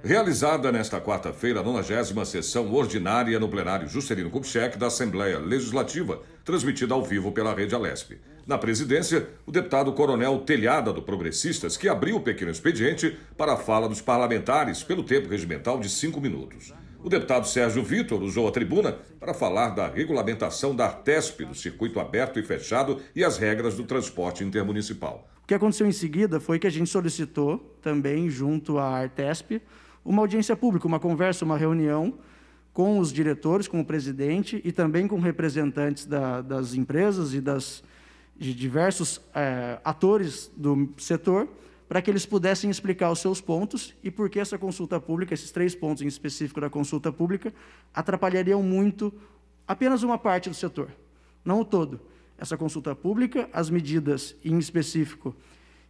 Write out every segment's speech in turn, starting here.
Realizada nesta quarta-feira a 90ª sessão ordinária no plenário Juscelino Kubitschek da Assembleia Legislativa, transmitida ao vivo pela Rede Alesp. Na presidência, o deputado Coronel Telhada, do Progressistas, que abriu o pequeno expediente para a fala dos parlamentares pelo tempo regimental de 5 minutos. O deputado Sérgio Vitor usou a tribuna para falar da regulamentação da Artesp, do circuito aberto e fechado e as regras do transporte intermunicipal. O que aconteceu em seguida foi que a gente solicitou, também junto à Artesp, uma audiência pública, uma conversa, uma reunião com os diretores, com o presidente e também com representantes das empresas e de diversos atores do setor, para que eles pudessem explicar os seus pontos e por que essa consulta pública, esses 3 pontos em específico da consulta pública, atrapalhariam muito apenas uma parte do setor, não o todo. Essa consulta pública, as medidas em específico,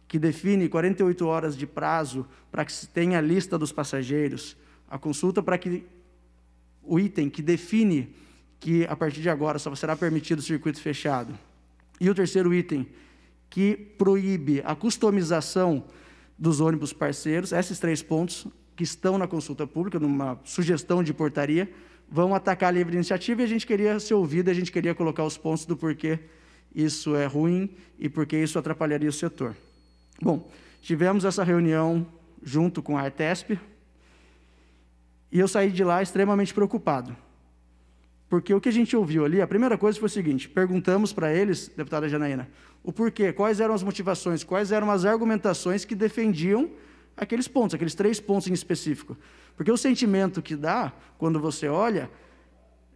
que define 48 horas de prazo para que se tenha a lista dos passageiros, a consulta para que o item que define que, a partir de agora, só será permitido o circuito fechado, e o terceiro item, que proíbe a customização dos ônibus parceiros, esses 3 pontos que estão na consulta pública, numa sugestão de portaria, vão atacar a livre iniciativa e a gente queria ser ouvido, a gente queria colocar os pontos do porquê isso é ruim e porque isso atrapalharia o setor. Bom, tivemos essa reunião junto com a Artesp e eu saí de lá extremamente preocupado. Porque o que a gente ouviu ali, a primeira coisa foi o seguinte, perguntamos para eles, deputada Janaína, o porquê, quais eram as motivações, quais eram as argumentações que defendiam aqueles pontos, aqueles 3 pontos em específico. Porque o sentimento que dá, quando você olha,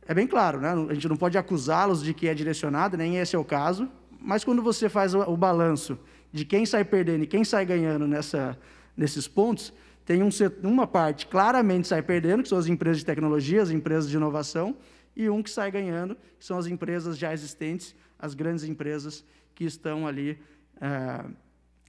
é bem claro, né? A gente não pode acusá-los de que é direcionado, nem esse é o caso, mas quando você faz o balanço de quem sai perdendo e quem sai ganhando nesses pontos, tem uma parte claramente sai perdendo, que são as empresas de tecnologia, as empresas de inovação, e um que sai ganhando, que são as empresas já existentes, as grandes empresas que estão ali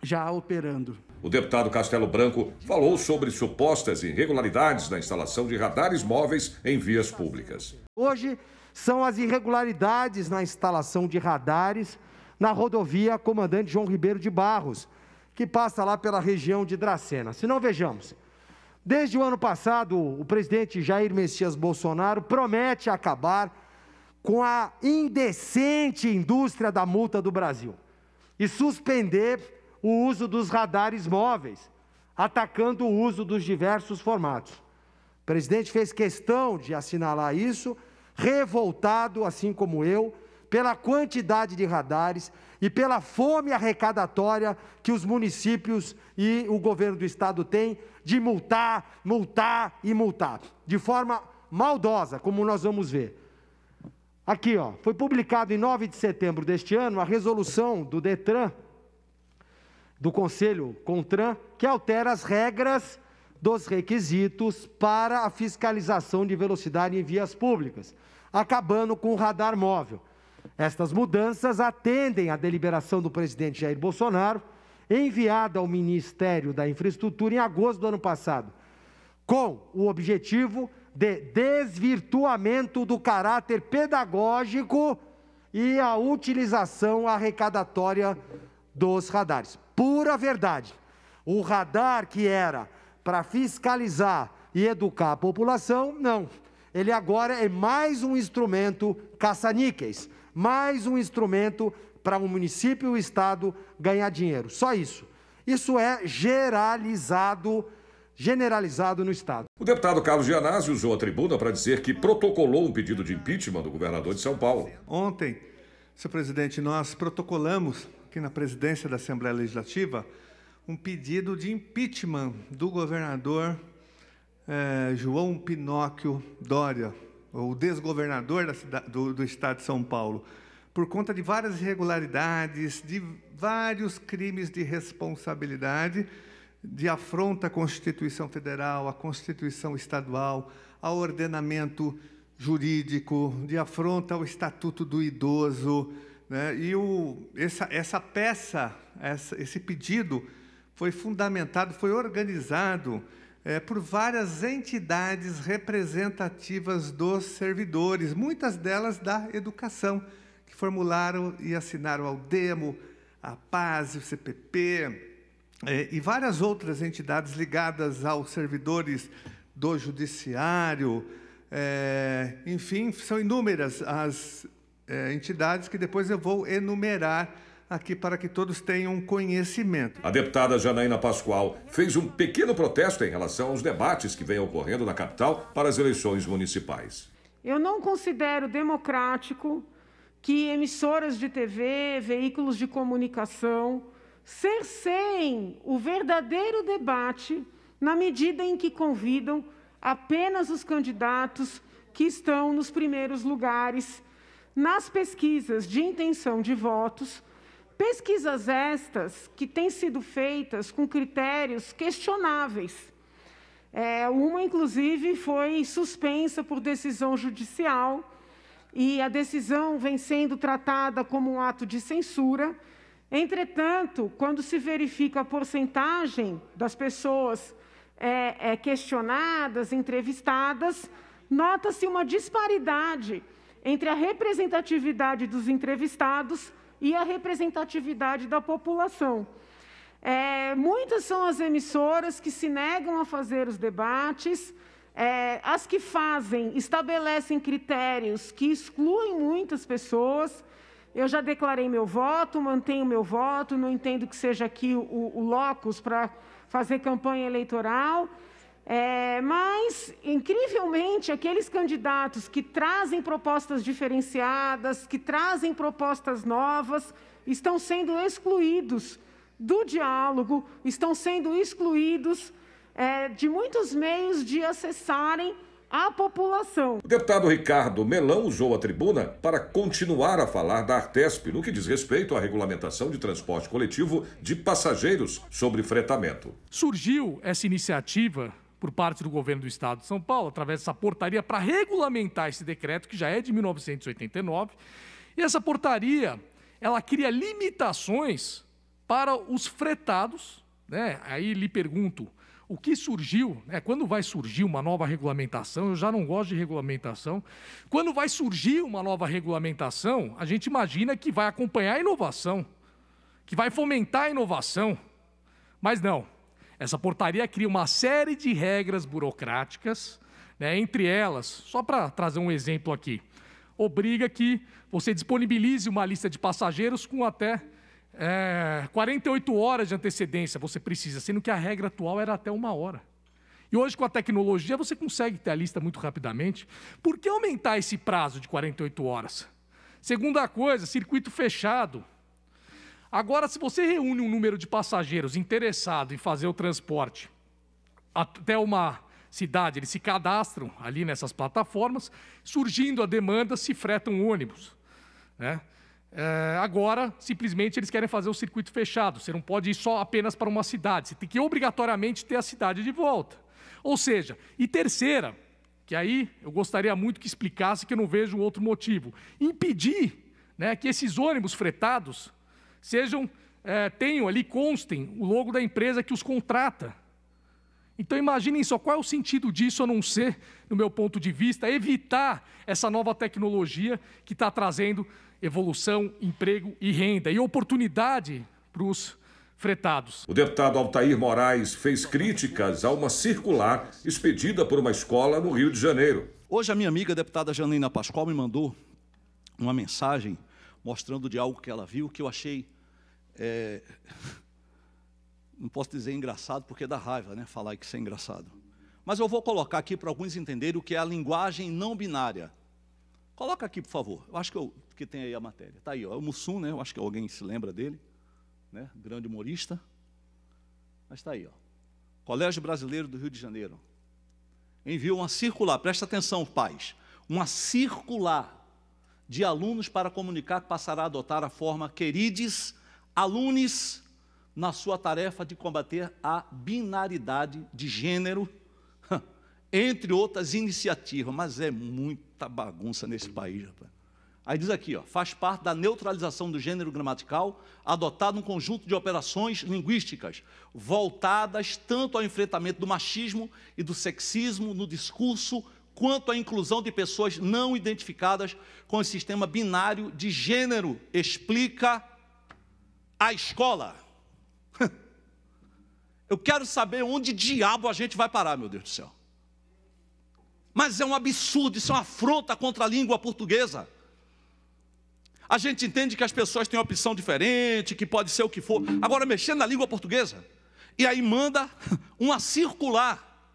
já operando. O deputado Castelo Branco falou sobre supostas irregularidades na instalação de radares móveis em vias públicas. Hoje são as irregularidades na instalação de radares na rodovia Comandante João Ribeiro de Barros, que passa lá pela região de Dracena. Se não, vejamos. Desde o ano passado, o presidente Jair Messias Bolsonaro promete acabar com a indecente indústria da multa do Brasil e suspender o uso dos radares móveis, atacando o uso dos diversos formatos. O presidente fez questão de assinalar isso, revoltado, assim como eu, pela quantidade de radares e pela fome arrecadatória que os municípios e o governo do estado têm de multar, multar e multar, de forma maldosa, como nós vamos ver. Aqui, ó, foi publicado em 9 de setembro deste ano a resolução do DETRAN, do Conselho CONTRAN, que altera as regras dos requisitos para a fiscalização de velocidade em vias públicas, acabando com o radar móvel. Estas mudanças atendem à deliberação do presidente Jair Bolsonaro, enviada ao Ministério da Infraestrutura em agosto do ano passado, com o objetivo de desvirtuamento do caráter pedagógico e a utilização arrecadatória dos radares. Pura verdade. O radar que era para fiscalizar e educar a população, não. Ele agora é mais um instrumento caça-níqueis, mais um instrumento para o município e o estado ganhar dinheiro. Só isso. Isso é generalizado no estado. O deputado Carlos Gianazzi usou a tribuna para dizer que protocolou um pedido de impeachment do governador de São Paulo. Ontem, senhor presidente, nós protocolamos aqui na presidência da Assembleia Legislativa um pedido de impeachment do governador João Pinóquio Dória, o desgovernador do estado de São Paulo, por conta de várias irregularidades, de vários crimes de responsabilidade, de afronta à Constituição Federal, à Constituição Estadual, ao ordenamento jurídico, de afronta ao Estatuto do Idoso, né? E esse pedido foi fundamentado, foi organizado por várias entidades representativas dos servidores, muitas delas da educação, que formularam e assinaram ao DEMO, a PAS, o CPP, e várias outras entidades ligadas aos servidores do Judiciário, enfim, são inúmeras as entidades que depois eu vou enumerar aqui para que todos tenham conhecimento. A deputada Janaína Pascoal fez um pequeno protesto em relação aos debates que vêm ocorrendo na capital para as eleições municipais. Eu não considero democrático que emissoras de TV, veículos de comunicação, cerceiem o verdadeiro debate na medida em que convidam apenas os candidatos que estão nos primeiros lugares nas pesquisas de intenção de votos, pesquisas estas que têm sido feitas com critérios questionáveis. Uma, inclusive, foi suspensa por decisão judicial e a decisão vem sendo tratada como um ato de censura. Entretanto, quando se verifica a porcentagem das pessoas questionadas, entrevistadas, nota-se uma disparidade entre a representatividade dos entrevistados e a representatividade da população. Muitas são as emissoras que se negam a fazer os debates, as que fazem estabelecem critérios que excluem muitas pessoas. Eu já declarei meu voto, mantenho meu voto, não entendo que seja aqui o locus para fazer campanha eleitoral, mas, incrivelmente, aqueles candidatos que trazem propostas diferenciadas, que trazem propostas novas, estão sendo excluídos do diálogo, estão sendo excluídos de muitos meios de acessarem a população. O deputado Ricardo Melão usou a tribuna para continuar a falar da Artesp no que diz respeito à regulamentação de transporte coletivo de passageiros sobre fretamento. Surgiu essa iniciativa por parte do governo do Estado de São Paulo, através dessa portaria, para regulamentar esse decreto, que já é de 1989. E essa portaria, ela cria limitações para os fretados, né? Aí lhe pergunto, o que surgiu, quando vai surgir uma nova regulamentação, eu já não gosto de regulamentação, quando vai surgir uma nova regulamentação, a gente imagina que vai acompanhar a inovação, que vai fomentar a inovação, mas não. Essa portaria cria uma série de regras burocráticas, entre elas, só para trazer um exemplo aqui, obriga que você disponibilize uma lista de passageiros com até 48 horas de antecedência você precisa, sendo que a regra atual era até 1 hora. E hoje, com a tecnologia, você consegue ter a lista muito rapidamente. Por que aumentar esse prazo de 48 horas? Segunda coisa, circuito fechado. Agora, se você reúne um número de passageiros interessados em fazer o transporte até uma cidade, eles se cadastram ali nessas plataformas, surgindo a demanda, se fretam ônibus, né? Agora, simplesmente, eles querem fazer o circuito fechado. Você não pode ir só apenas para uma cidade. Você tem que obrigatoriamente ter a cidade de volta. Ou seja, e terceira, que aí eu gostaria muito que explicasse, que eu não vejo outro motivo, impedir, que esses ônibus fretados tenham ali, constem o logo da empresa que os contrata. Então, imaginem só, qual é o sentido disso, a não ser, no meu ponto de vista, evitar essa nova tecnologia que está trazendo evolução, emprego e renda, e oportunidade para os fretados. O deputado Altair Moraes fez críticas a uma circular expedida por uma escola no Rio de Janeiro. Hoje a minha amiga deputada Janaína Pascoal me mandou uma mensagem mostrando de algo que ela viu, que eu achei, não posso dizer engraçado, porque dá raiva, falar que isso é engraçado. Mas eu vou colocar aqui para alguns entenderem o que é a linguagem não binária. Coloca aqui, por favor. Eu acho que tem aí a matéria. Está aí, ó, o Mussum, eu acho que alguém se lembra dele, grande humorista. Mas está aí, ó. Colégio Brasileiro do Rio de Janeiro enviou uma circular, presta atenção, pais, uma circular de alunos para comunicar que passará a adotar a forma querides alunos na sua tarefa de combater a binaridade de gênero, entre outras iniciativas, mas é muita bagunça nesse país, rapaz. Aí diz aqui, ó, faz parte da neutralização do gênero gramatical, adotado um conjunto de operações linguísticas, voltadas tanto ao enfrentamento do machismo e do sexismo no discurso, quanto à inclusão de pessoas não identificadas com o sistema binário de gênero, explica a escola. Eu quero saber onde diabo a gente vai parar, meu Deus do céu. Mas é um absurdo, isso é uma afronta contra a língua portuguesa. A gente entende que as pessoas têm opção diferente, que pode ser o que for. Agora, mexendo na língua portuguesa, e aí manda uma circular.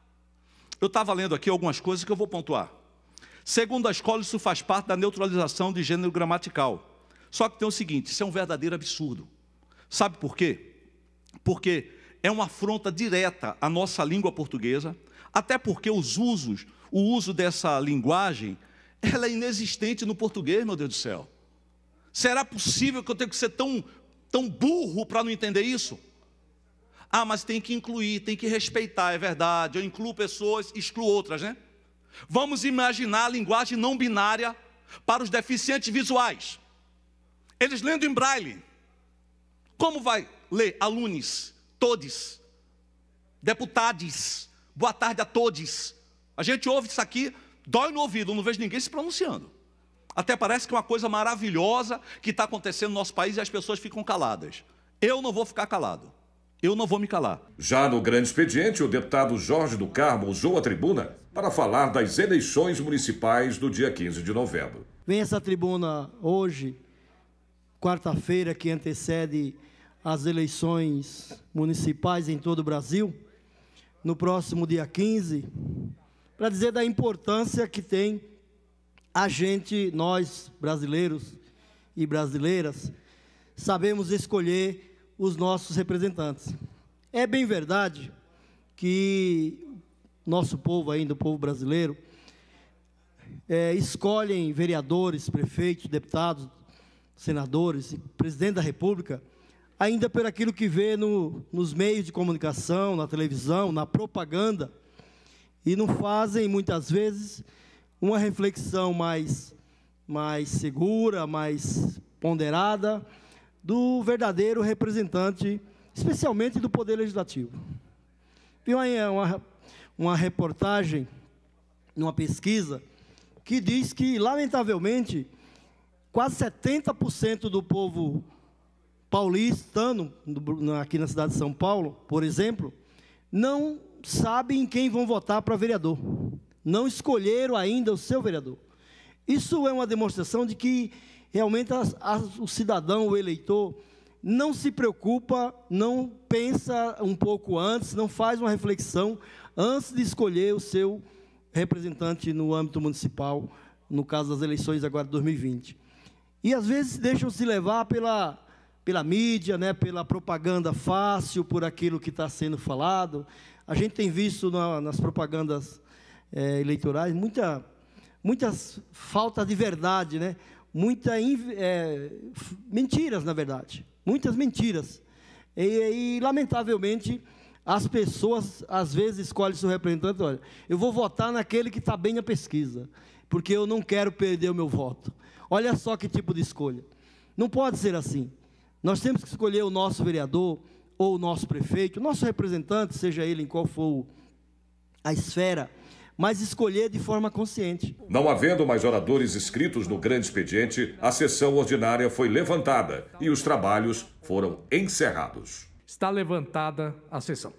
Eu estava lendo aqui algumas coisas que eu vou pontuar. Segundo a escola, isso faz parte da neutralização de gênero gramatical. Só que tem o seguinte, isso é um verdadeiro absurdo. Sabe por quê? Porque é uma afronta direta à nossa língua portuguesa, até porque o uso dessa linguagem, ela é inexistente no português, meu Deus do céu. Será possível que eu tenha que ser tão burro para não entender isso? Ah, mas tem que incluir, tem que respeitar, é verdade. Eu incluo pessoas, excluo outras, né? Vamos imaginar a linguagem não binária para os deficientes visuais. Eles lendo em braille. Como vai ler? Alunos, todes, deputados, boa tarde a todos. A gente ouve isso aqui, dói no ouvido, não vejo ninguém se pronunciando. Até parece que é uma coisa maravilhosa que está acontecendo no nosso país e as pessoas ficam caladas. Eu não vou ficar calado. Eu não vou me calar. Já no grande expediente, o deputado Jorge do Carmo usou a tribuna para falar das eleições municipais do dia 15 de novembro. Vem essa tribuna hoje, quarta-feira, que antecede as eleições municipais em todo o Brasil, no próximo dia 15, para dizer da importância que tem a gente, nós brasileiros e brasileiras, sabemos escolher os nossos representantes. É bem verdade que nosso povo ainda, o povo brasileiro, escolhem vereadores, prefeitos, deputados, senadores, presidente da República, ainda por aquilo que vê nos meios de comunicação, na televisão, na propaganda, e não fazem, muitas vezes, uma reflexão mais segura, mais ponderada, do verdadeiro representante, especialmente do Poder Legislativo. Vi uma reportagem, numa pesquisa, que diz que, lamentavelmente, quase 70% do povo paulistano, aqui na cidade de São Paulo, por exemplo, não sabem em quem vão votar para vereador. Não escolheram ainda o seu vereador. Isso é uma demonstração de que realmente o cidadão, o eleitor, não se preocupa, não pensa um pouco antes, não faz uma reflexão antes de escolher o seu representante no âmbito municipal, no caso das eleições agora de 2020. E às vezes deixam-se levar pela mídia, né, pela propaganda fácil, por aquilo que está sendo falado. A gente tem visto nas propagandas eleitorais muitas faltas de verdade, né? Mentiras, na verdade, muitas mentiras. E, lamentavelmente, as pessoas, às vezes, escolhem seu representante, olha, eu vou votar naquele que está bem na pesquisa, porque eu não quero perder o meu voto. Olha só que tipo de escolha. Não pode ser assim. Nós temos que escolher o nosso vereador, ou o nosso prefeito, o nosso representante, seja ele em qual for a esfera, mas escolher de forma consciente. Não havendo mais oradores inscritos no grande expediente, a sessão ordinária foi levantada e os trabalhos foram encerrados. Está levantada a sessão.